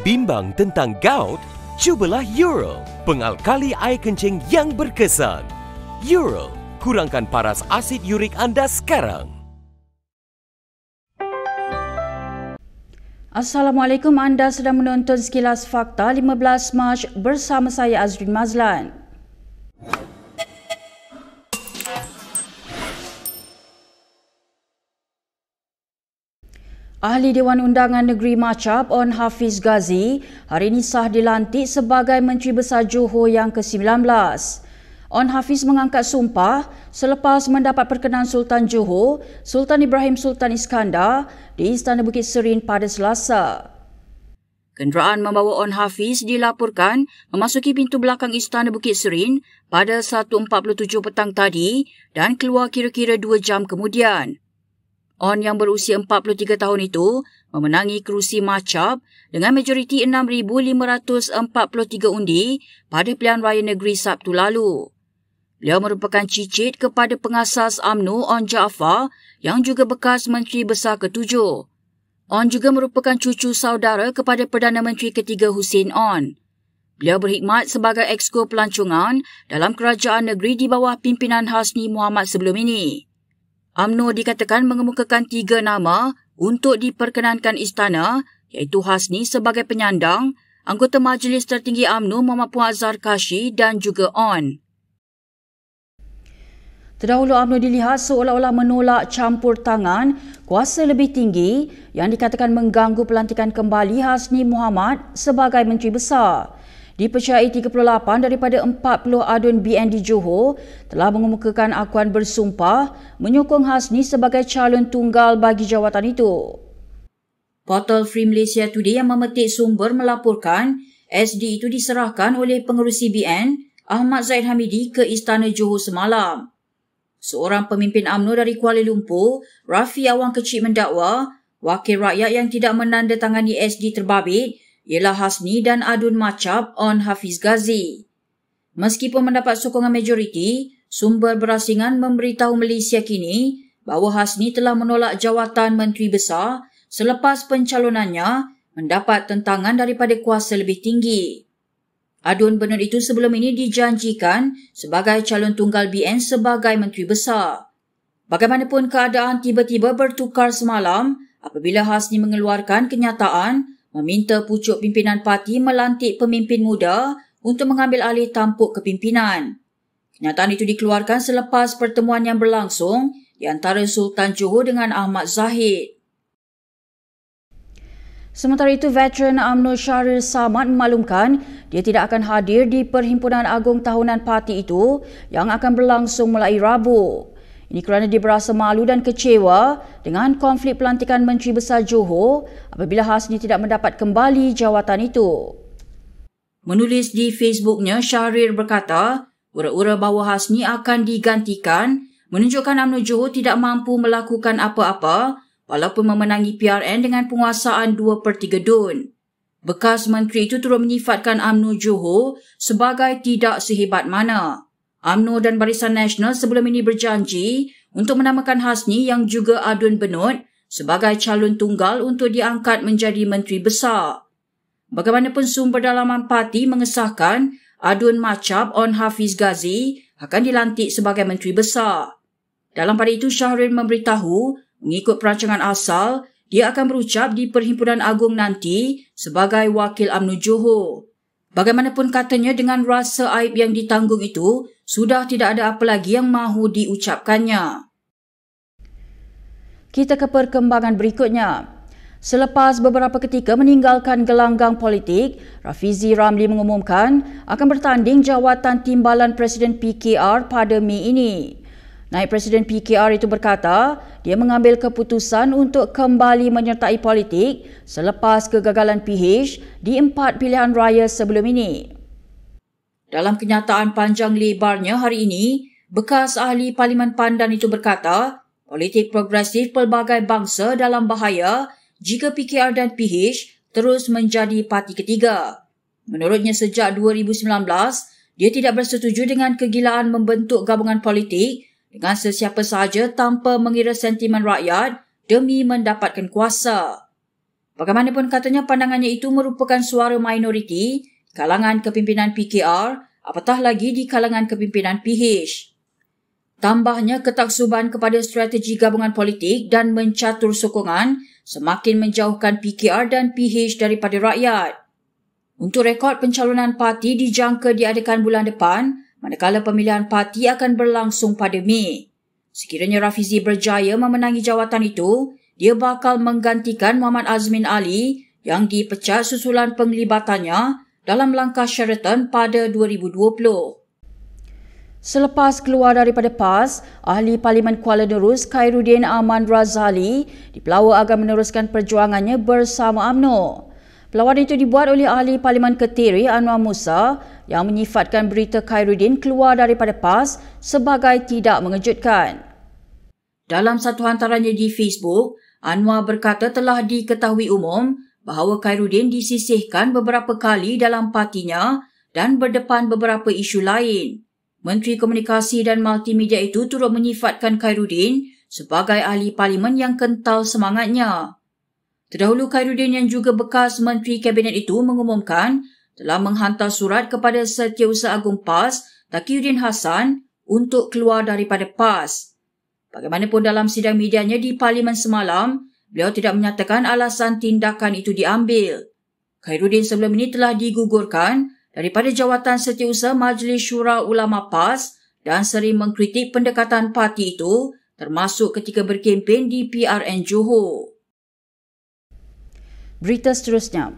Bimbang tentang gout? Cubalah Eural, pengalkali air kencing yang berkesan. Eural, kurangkan paras asid urik anda sekarang. Assalamualaikum, anda sedang menonton Sekilas Fakta 15 Mac bersama saya Azrin Mazlan. Ahli Dewan Undangan Negeri Machab On Hafiz Ghazi hari ini sah dilantik sebagai Menteri Besar Johor yang ke-19. On Hafiz mengangkat sumpah selepas mendapat perkenan Sultan Johor, Sultan Ibrahim Sultan Iskandar di Istana Bukit Serin pada Selasa. Kenderaan membawa On Hafiz dilaporkan memasuki pintu belakang Istana Bukit Serin pada 1.47 petang tadi dan keluar kira-kira 2 jam kemudian. On yang berusia 43 tahun itu memenangi kerusi Machab dengan majoriti 6,543 undi pada pilihan raya negeri Sabtu lalu. Beliau merupakan cicit kepada pengasas UMNO On Jaafar yang juga bekas Menteri Besar ke-7. On juga merupakan cucu saudara kepada Perdana Menteri ketiga Hussein On. Beliau berkhidmat sebagai Exco Pelancongan dalam kerajaan negeri di bawah pimpinan Hasni Muhammad sebelum ini. UMNO dikatakan mengemukakan 3 nama untuk diperkenankan istana, iaitu Hasni sebagai penyandang, anggota Majlis Tertinggi UMNO Muhammad Puan Azhar Kashi dan juga On. Terdahulu UMNO dilihat seolah-olah menolak campur tangan kuasa lebih tinggi yang dikatakan mengganggu pelantikan kembali Hasni Muhammad sebagai Menteri Besar. Dipercayai 38 daripada 40 adun BN di Johor telah mengemukakan akuan bersumpah menyokong Hasni sebagai calon tunggal bagi jawatan itu. Portal Free Malaysia Today yang memetik sumber melaporkan SD itu diserahkan oleh pengerusi BN Ahmad Zaid Hamidi ke Istana Johor semalam. Seorang pemimpin UMNO dari Kuala Lumpur, Rafi Awang Kecil mendakwa wakil rakyat yang tidak menandatangani SD terbabit ialah Hasni dan adun Machab On Hafiz Ghazi. Meskipun mendapat sokongan majoriti, sumber berasingan memberitahu Malaysia kini bahawa Hasni telah menolak jawatan Menteri Besar selepas pencalonannya mendapat tentangan daripada kuasa lebih tinggi. Adun Bernard itu sebelum ini dijanjikan sebagai calon tunggal BN sebagai Menteri Besar. Bagaimanapun keadaan tiba-tiba bertukar semalam apabila Hasni mengeluarkan kenyataan meminta pucuk pimpinan parti melantik pemimpin muda untuk mengambil alih tampuk kepimpinan. Kenyataan itu dikeluarkan selepas pertemuan yang berlangsung di antara Sultan Johor dengan Ahmad Zahid. Sementara itu, veteran UMNO Syahril Samad memaklumkan dia tidak akan hadir di Perhimpunan Agung Tahunan parti itu yang akan berlangsung mulai Rabu. Ini kerana dia berasa malu dan kecewa dengan konflik pelantikan Menteri Besar Johor apabila Hasni tidak mendapat kembali jawatan itu. Menulis di Facebooknya, Syahril berkata, ura-ura bahawa Hasni akan digantikan menunjukkan UMNO Johor tidak mampu melakukan apa-apa walaupun memenangi PRN dengan penguasaan 2/3 dun. Bekas menteri itu turut menyifatkan UMNO Johor sebagai tidak sehebat mana. UMNO dan Barisan Nasional sebelum ini berjanji untuk menamakan Hasni yang juga adun Benut sebagai calon tunggal untuk diangkat menjadi Menteri Besar. Bagaimanapun sumber dalaman parti mengesahkan adun Machab On Hafiz Ghazi akan dilantik sebagai Menteri Besar. Dalam pada itu, Syahril memberitahu mengikut perancangan asal, dia akan berucap di Perhimpunan Agung nanti sebagai wakil UMNO Johor. Bagaimanapun katanya dengan rasa aib yang ditanggung itu, sudah tidak ada apa lagi yang mahu diucapkannya. Kita ke perkembangan berikutnya. Selepas beberapa ketika meninggalkan gelanggang politik, Rafizi Ramli mengumumkan akan bertanding jawatan timbalan Presiden PKR pada Mei ini. Naib Presiden PKR itu berkata, dia mengambil keputusan untuk kembali menyertai politik selepas kegagalan PH di 4 pilihan raya sebelum ini. Dalam kenyataan panjang lebarnya hari ini, bekas ahli Parlimen Pandan itu berkata, politik progresif pelbagai bangsa dalam bahaya jika PKR dan PH terus menjadi parti ketiga. Menurutnya sejak 2019, dia tidak bersetuju dengan kegilaan membentuk gabungan politik dengan sesiapa sahaja tanpa mengira sentimen rakyat demi mendapatkan kuasa. Bagaimanapun katanya pandangannya itu merupakan suara minoriti di kalangan kepimpinan PKR, apatah lagi di kalangan kepimpinan PH. Tambahnya, ketaksuban kepada strategi gabungan politik dan mencatur sokongan semakin menjauhkan PKR dan PH daripada rakyat. Untuk rekod pencalonan parti dijangka diadakan bulan depan, manakala pemilihan parti akan berlangsung pada Mei. Sekiranya Rafizi berjaya memenangi jawatan itu, dia bakal menggantikan Muhammad Azmin Ali yang dipecat susulan penglibatannya dalam langkah Sheraton pada 2020. Selepas keluar daripada PAS, Ahli Parlimen Kuala Nerus Khairuddin Aman Razali dipelawa agar meneruskan perjuangannya bersama UMNO. Pelawanan itu dibuat oleh Ahli Parlimen Ketiri Anwar Musa yang menyifatkan berita Khairuddin keluar daripada PAS sebagai tidak mengejutkan. Dalam satu hantarannya di Facebook, Anwar berkata telah diketahui umum bahawa Khairuddin disisihkan beberapa kali dalam partinya dan berdepan beberapa isu lain. Menteri Komunikasi dan Multimedia itu turut menyifatkan Khairuddin sebagai ahli parlimen yang kental semangatnya. Terdahulu, Khairuddin yang juga bekas Menteri Kabinet itu mengumumkan telah menghantar surat kepada Setiausaha Agung PAS, Taqiyuddin Hassan, untuk keluar daripada PAS. Bagaimanapun dalam sidang medianya di Parlimen semalam, beliau tidak menyatakan alasan tindakan itu diambil. Khairuddin sebelum ini telah digugurkan daripada jawatan Setiausaha Majlis Syura Ulama PAS dan sering mengkritik pendekatan parti itu, termasuk ketika berkempen di PRN Johor. Berita seterusnya.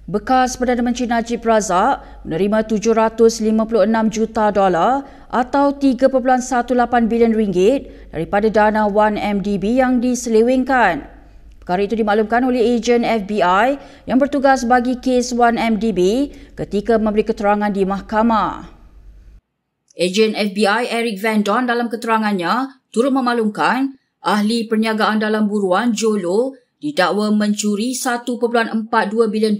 Bekas Perdana Menteri Najib Razak menerima $756 juta atau 3.18 bilion ringgit daripada dana 1MDB yang diselewengkan. Perkara itu dimaklumkan oleh ejen FBI yang bertugas bagi kes 1MDB ketika memberi keterangan di mahkamah. Ejen FBI Eric Van Don dalam keterangannya turut memaklumkan ahli perniagaan dalam buruan Jolo didakwa mencuri $1.42 bilion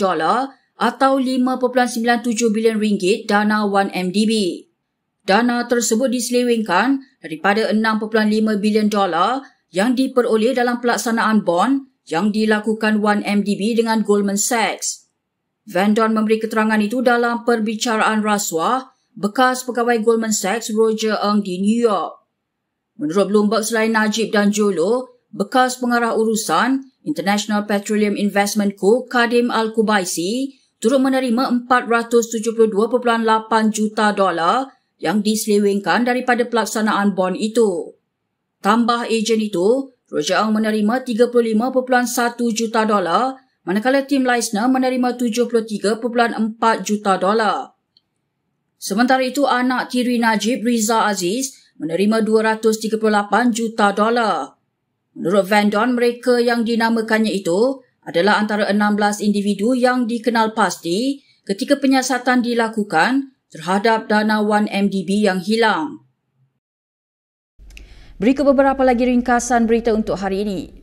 atau 5.97 bilion ringgit dana 1MDB. Dana tersebut diselewengkan daripada $6.5 bilion yang diperoleh dalam pelaksanaan bond yang dilakukan 1MDB dengan Goldman Sachs. Van Don memberi keterangan itu dalam perbicaraan rasuah bekas pegawai Goldman Sachs Roger Ng di New York. Menurut Bloomberg, selain Najib dan Jolo, bekas pengarah urusan International Petroleum Investment Co. Kadim Al-Kubaisi turut menerima $472.8 juta yang diselewengkan daripada pelaksanaan bond itu. Tambah ejen itu, Roger Ng menerima $35.1 juta, manakala Tim Leissner menerima $73.4 juta. Sementara itu, anak tiri Najib, Riza Aziz, menerima $238 juta. Menurut Van Don, mereka yang dinamakannya itu adalah antara 16 individu yang dikenal pasti ketika penyiasatan dilakukan terhadap dana 1MDB yang hilang. Berikut beberapa lagi ringkasan berita untuk hari ini.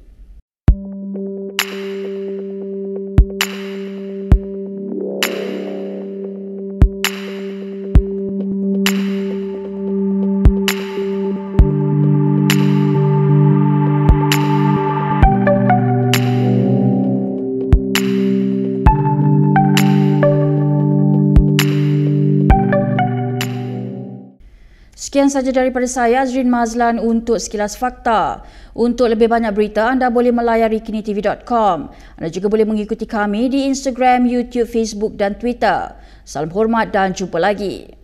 Sekian sahaja daripada saya, Azrin Mazlan, untuk Sekilas Fakta. Untuk lebih banyak berita, anda boleh melayari kinitv.com. Anda juga boleh mengikuti kami di Instagram, YouTube, Facebook dan Twitter. Salam hormat dan jumpa lagi.